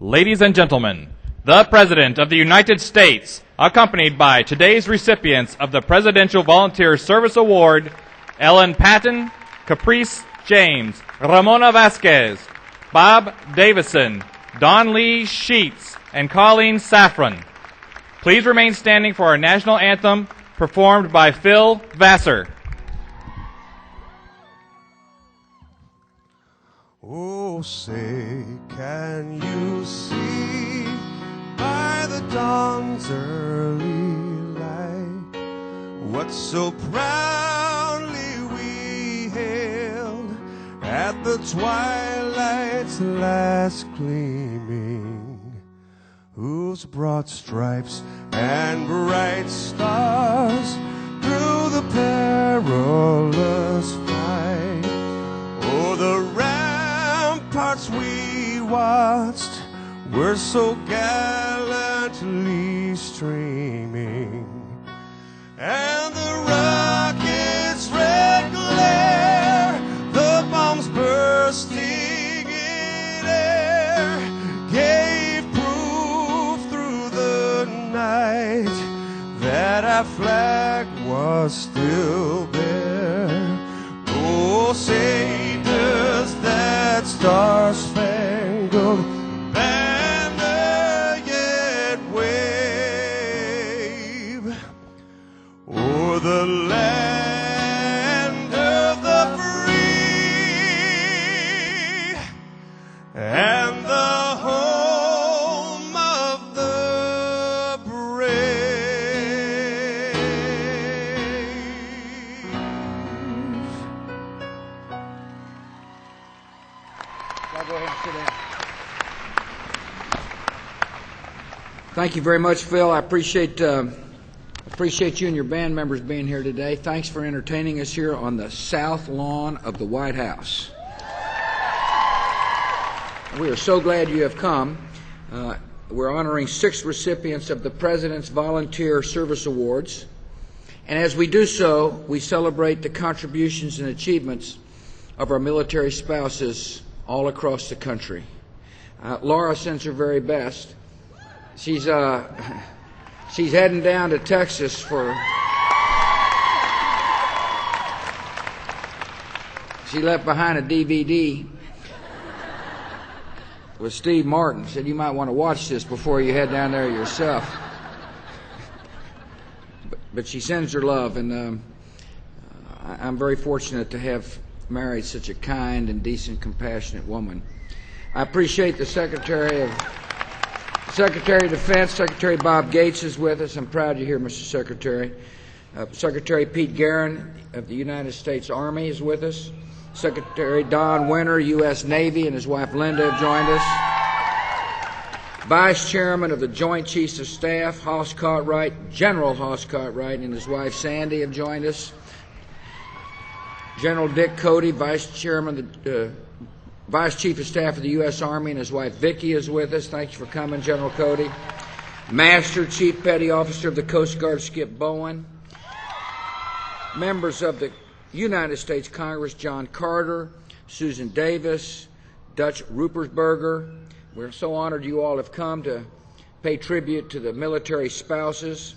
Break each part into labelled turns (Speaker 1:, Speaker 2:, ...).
Speaker 1: Ladies and gentlemen, the President of the United States, accompanied by today's recipients of the Presidential Volunteer Service Award, Ellen Patton, Caprice James, Ramona Vasquez, Bob Davison, Don Lee Sheets, and Colleen Safran. Please remain standing for our national anthem, performed by Phil Vassar.
Speaker 2: Oh, say, can you see by the dawn's early light what so proudly we hailed at the twilight's last gleaming, whose broad stripes and bright stars through the perilous fight, oh, the ramparts we watched were so gallantly streaming, and the rocket's red glare, the bombs bursting in air, gave proof through the night that our flag was still there. Oh, say, does that star-spangled banner yet wave o'er the land of the free and the home of the brave?
Speaker 3: I'll go ahead and sit down. Thank you very much, Phil. I appreciate you and your band members being here today. Thanks for entertaining us here on the south lawn of the White House. We are so glad you have come. We're honoring 6 recipients of the President's Volunteer Service Awards. And as we do so, we celebrate the contributions and achievements of our military spouses all across the country. Laura sends her very best. She's heading down to Texas for. She left behind a DVD with Steve Martin. Said you might want to watch this before you head down there yourself. But she sends her love, and I'm very fortunate to have married such a kind and decent, compassionate woman. I appreciate the Secretary of Defense, Secretary Bob Gates is with us. I'm proud to hear, Mr. Secretary. Secretary Pete Guerin of the United States Army is with us. Secretary Don Winter, U.S. Navy, and his wife Linda have joined us. Vice Chairman of the Joint Chiefs of Staff, Hoss Cartwright, General Hoss Cartwright, and his wife Sandy have joined us. General Dick Cody, Vice Chief of Staff of the U.S. Army, and his wife Vicki is with us. Thank you for coming, General Cody. Master Chief Petty Officer of the Coast Guard, Skip Bowen. Members of the United States Congress, John Carter, Susan Davis, Dutch Rupersberger. We're so honored you all have come to pay tribute to the military spouses.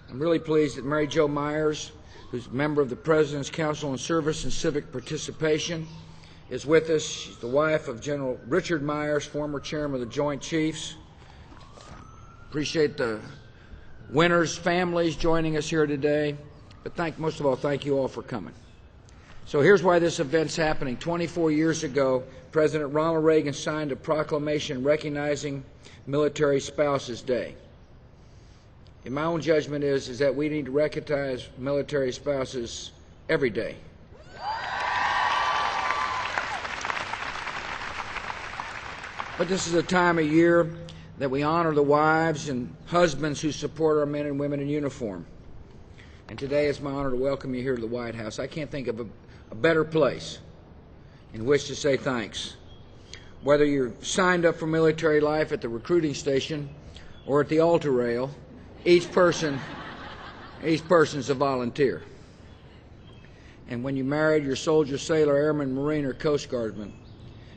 Speaker 3: I'm really pleased that Mary Jo Myers, who's a member of the President's Council on Service and Civic Participation, is with us. She's the wife of General Richard Myers, former chairman of the Joint Chiefs. Appreciate the Winters families joining us here today. But most of all, thank you all for coming. So here's why this event's happening. 24 years ago, President Ronald Reagan signed a proclamation recognizing Military Spouses Day. In my own judgment is that we need to recognize military spouses every day. But this is a time of year that we honor the wives and husbands who support our men and women in uniform. And today it's my honor to welcome you here to the White House. I can't think of a better place in which to say thanks. Whether you're signed up for military life at the recruiting station or at the altar rail, each person's a volunteer. And when you married your soldier, sailor, airman, Marine, or Coast Guardman,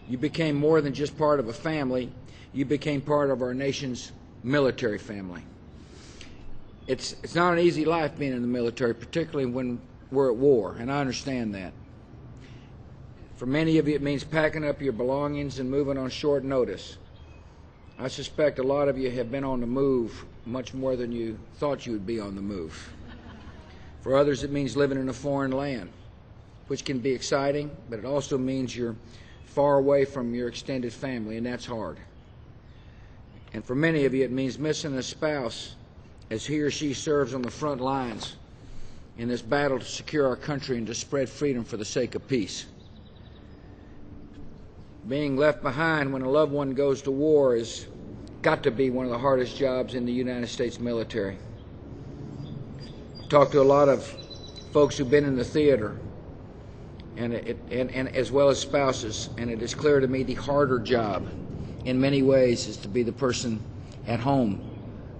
Speaker 3: You became more than just part of a family. You became part of our nation's military family. It's not an easy life being in the military, particularly when we're at war, and I understand that. For many of you, it means packing up your belongings and moving on short notice. I suspect a lot of you have been on the move much more than you thought you would be on the move. For others, it means living in a foreign land, which can be exciting, but it also means you're far away from your extended family, and that's hard. And for many of you, it means missing a spouse as he or she serves on the front lines in this battle to secure our country and to spread freedom for the sake of peace. Being left behind when a loved one goes to war has got to be one of the hardest jobs in the United States military. I've talked to a lot of folks who've been in the theater, and as well as spouses, and it is clear to me the harder job in many ways is to be the person at home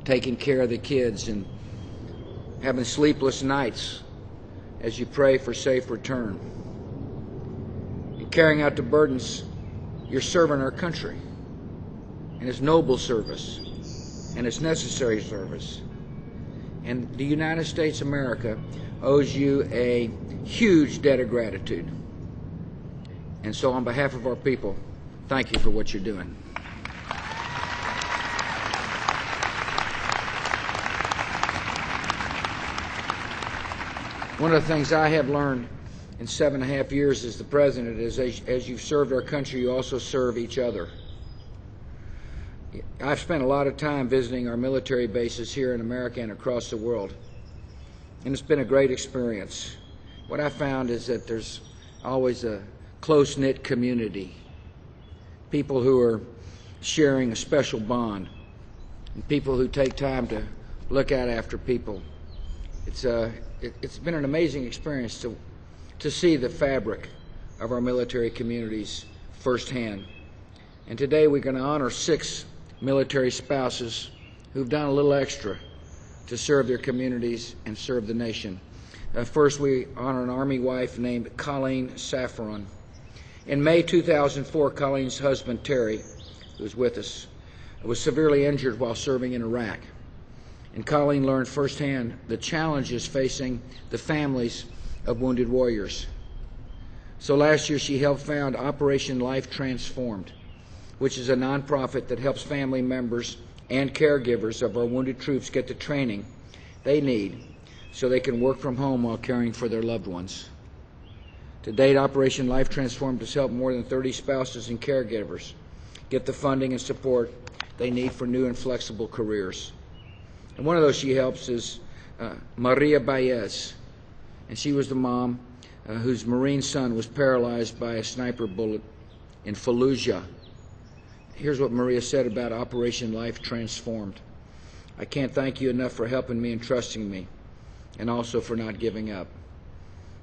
Speaker 3: taking care of the kids and having sleepless nights as you pray for safe return and carrying out the burdens. You're serving our country, and it's noble service, and it's necessary service. And the United States of America owes you a huge debt of gratitude. And so on behalf of our people, thank you for what you're doing. One of the things I have learned in 7.5 years as the president is as you've served our country, you also serve each other. I've spent a lot of time visiting our military bases here in America and across the world, and it's been a great experience. What I found is that there's always a close-knit community, people who are sharing a special bond, and people who take time to look out after people. It's been an amazing experience to see the fabric of our military communities firsthand. And today we're going to honor 6 military spouses who've done a little extra to serve their communities and serve the nation. First, we honor an Army wife named Colleen Saffron. In May 2004, Colleen's husband, Terry, who's with us, was severely injured while serving in Iraq. And Colleen learned firsthand the challenges facing the families of wounded warriors. So last year she helped found Operation Life Transformed, which is a nonprofit that helps family members and caregivers of our wounded troops get the training they need so they can work from home while caring for their loved ones. To date, Operation Life Transformed has helped more than 30 spouses and caregivers get the funding and support they need for new and flexible careers. And one of those she helps is Maria Baez, and she was the mom whose Marine son was paralyzed by a sniper bullet in Fallujah. Here's what Maria said about Operation Life Transformed. I can't thank you enough for helping me and trusting me, and also for not giving up.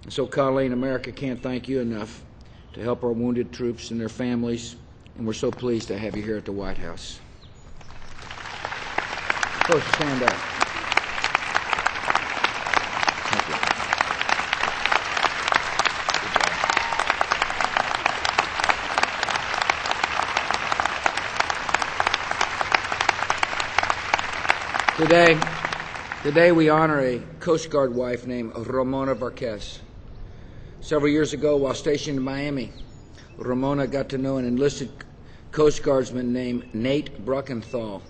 Speaker 3: And so, Colleen, America can't thank you enough to help our wounded troops and their families, and we're so pleased to have you here at the White House. Folks, stand up. Thank you. Good job. Today we honor a Coast Guard wife named Ramona Varquez. Several years ago, while stationed in Miami, Ramona got to know an enlisted Coast Guardsman named Nate Bruckenthal.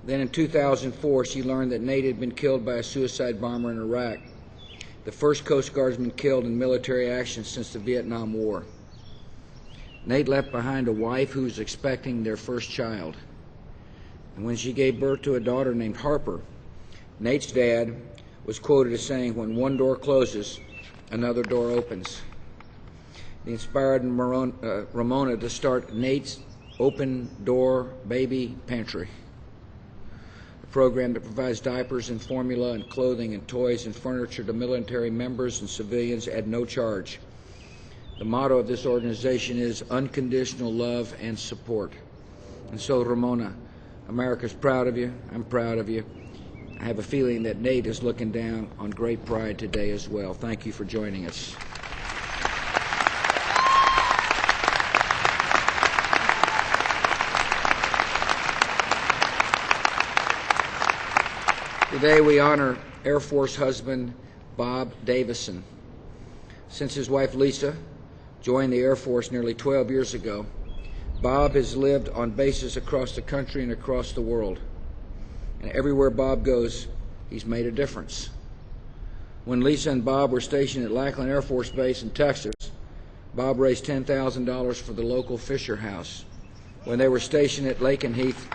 Speaker 3: Then in 2004, she learned that Nate had been killed by a suicide bomber in Iraq, the first Coast Guardsman killed in military action since the Vietnam War. Nate left behind a wife who was expecting their first child. And when she gave birth to a daughter named Harper, Nate's dad was quoted as saying, "When one door closes, another door opens." He inspired Ramona to start Nate's Open Door Baby Pantry, a program that provides diapers and formula and clothing and toys and furniture to military members and civilians at no charge. The motto of this organization is unconditional love and support. And so, Ramona, America's proud of you. I'm proud of you. I have a feeling that Nate is looking down on great pride today as well. Thank you for joining us. Today we honor Air Force husband Bob Davison. Since his wife Lisa joined the Air Force nearly 12 years ago, Bob has lived on bases across the country and across the world. And everywhere Bob goes, he's made a difference. When Lisa and Bob were stationed at Lackland Air Force Base in Texas, Bob raised $10,000 for the local Fisher House. When they were stationed at Lakenheath,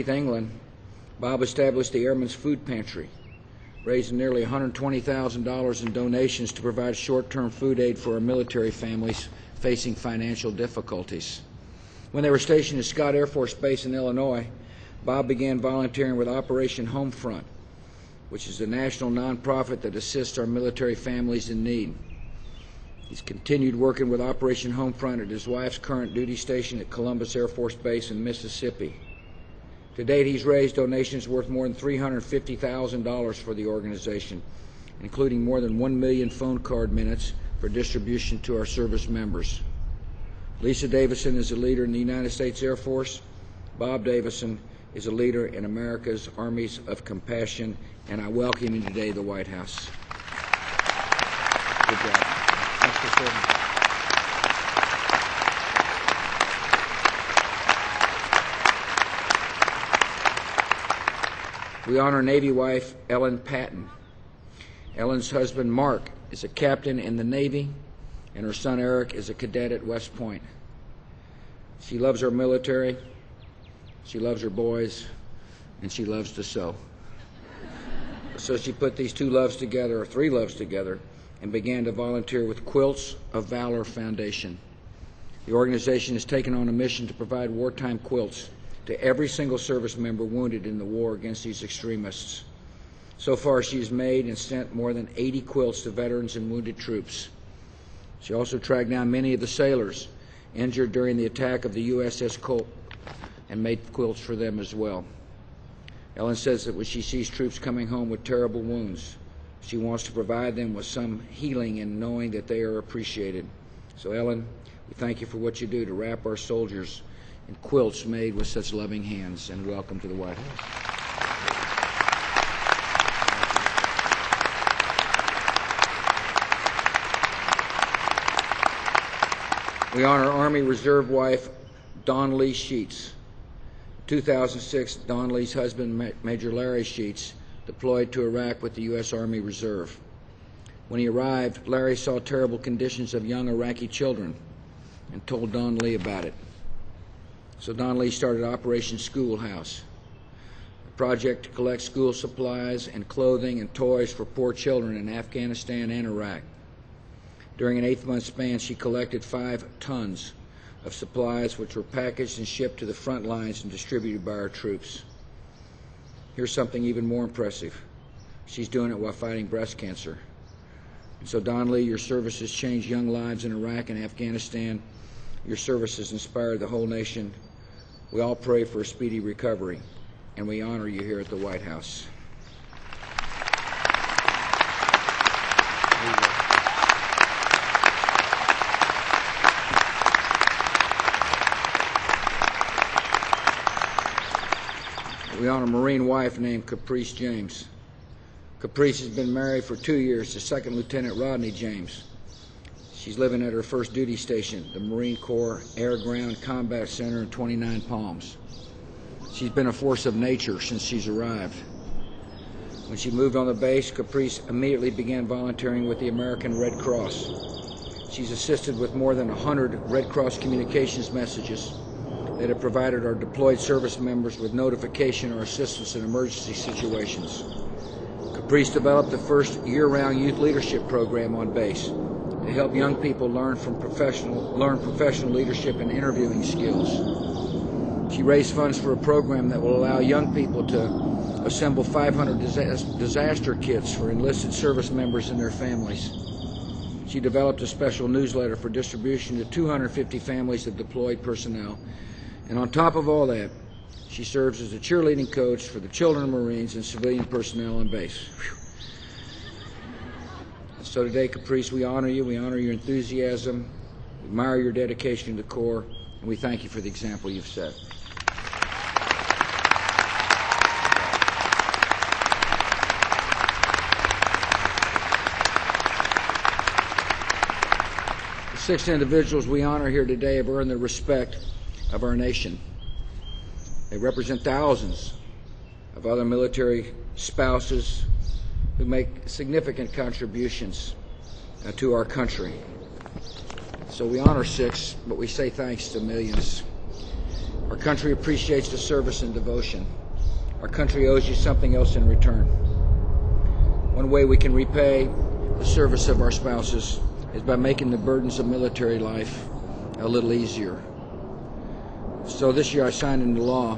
Speaker 3: England, Bob established the Airmen's Food Pantry, raising nearly $120,000 in donations to provide short-term food aid for our military families facing financial difficulties. When they were stationed at Scott Air Force Base in Illinois, Bob began volunteering with Operation Homefront, which is a national nonprofit that assists our military families in need. He's continued working with Operation Homefront at his wife's current duty station at Columbus Air Force Base in Mississippi. To date, he's raised donations worth more than $350,000 for the organization, including more than 1 million phone card minutes for distribution to our service members. Lisa Davison is a leader in the United States Air Force. Bob Davison is a leader in America's Armies of Compassion, and I welcome you today to the White House. Good job. Thanks for serving. We honor Navy wife Ellen Patton. Ellen's husband Mark is a captain in the Navy, and her son Eric is a cadet at West Point. She loves our military, she loves her boys, and she loves to sew. So she put these two loves together, or three loves together, and began to volunteer with Quilts of Valor Foundation. The organization has taken on a mission to provide wartime quilts to every single service member wounded in the war against these extremists. So far, she has made and sent more than 80 quilts to veterans and wounded troops. She also tracked down many of the sailors injured during the attack of the USS Colt and made quilts for them as well. Ellen says that when she sees troops coming home with terrible wounds, she wants to provide them with some healing and knowing that they are appreciated. So Ellen, we thank you for what you do to wrap our soldiers in quilts made with such loving hands, and welcome to the White House. We honor Army Reserve wife Don Lee Sheets. In 2006, Don Lee's husband, Major Larry Sheets, deployed to Iraq with the U.S. Army Reserve. When he arrived, Larry saw terrible conditions of young Iraqi children and told Don Lee about it. So Don Lee started Operation Schoolhouse, a project to collect school supplies and clothing and toys for poor children in Afghanistan and Iraq. During an 8-month span, she collected 5 tons of supplies which were packaged and shipped to the front lines and distributed by our troops. Here's something even more impressive. She's doing it while fighting breast cancer. And so Don Lee, your services changed young lives in Iraq and Afghanistan. Your services inspired the whole nation. We all pray for a speedy recovery, and we honor you here at the White House. We honor a Marine wife named Caprice James. Caprice has been married for 2 years to Second Lieutenant Rodney James. She's living at her first duty station, the Marine Corps Air Ground Combat Center in 29 Palms. She's been a force of nature since she's arrived. When she moved on the base, Caprice immediately began volunteering with the American Red Cross. She's assisted with more than 100 Red Cross communications messages that have provided our deployed service members with notification or assistance in emergency situations. Caprice developed the first year-round youth leadership program on base to help young people learn professional leadership and interviewing skills. She raised funds for a program that will allow young people to assemble 500 disaster kits for enlisted service members and their families. She developed a special newsletter for distribution to 250 families of deployed personnel. And on top of all that, she serves as a cheerleading coach for the children of Marines and civilian personnel on base. Whew. So today, Caprice, we honor you your enthusiasm, we admire your dedication to the Corps, and we thank you for the example you've set. 6 individuals we honor here today have earned the respect of our nation. They represent thousands of other military spouses who make significant contributions to our country. So we honor 6, but we say thanks to millions. Our country appreciates the service and devotion. Our country owes you something else in return. One way we can repay the service of our spouses is by making the burdens of military life a little easier. So this year I signed into law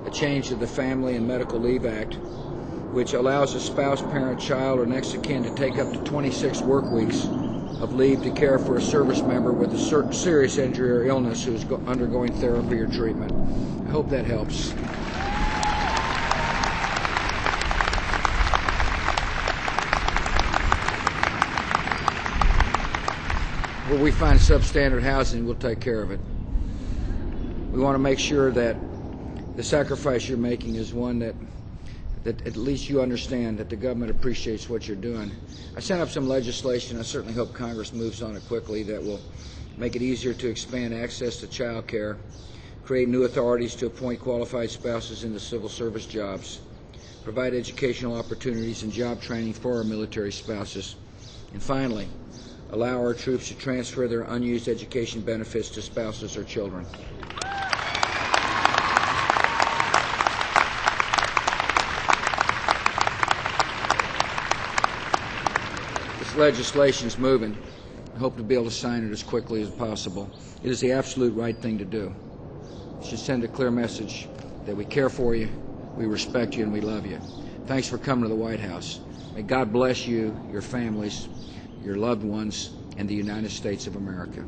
Speaker 3: a change to the Family and Medical Leave Act, which allows a spouse, parent, child, or next of kin to take up to 26 work weeks of leave to care for a service member with a serious injury or illness who is undergoing therapy or treatment. I hope that helps. Where we find substandard housing, we'll take care of it. We want to make sure that the sacrifice you're making is one that at least you understand that the government appreciates what you're doing. I sent up some legislation. I certainly hope Congress moves on it quickly that will make it easier to expand access to child care, create new authorities to appoint qualified spouses into civil service jobs, provide educational opportunities and job training for our military spouses, and finally, allow our troops to transfer their unused education benefits to spouses or children. This legislation is moving. I hope to be able to sign it as quickly as possible. It is the absolute right thing to do. It should send a clear message that we care for you, we respect you, and we love you. Thanks for coming to the White House. May God bless you, your families, your loved ones, and the United States of America.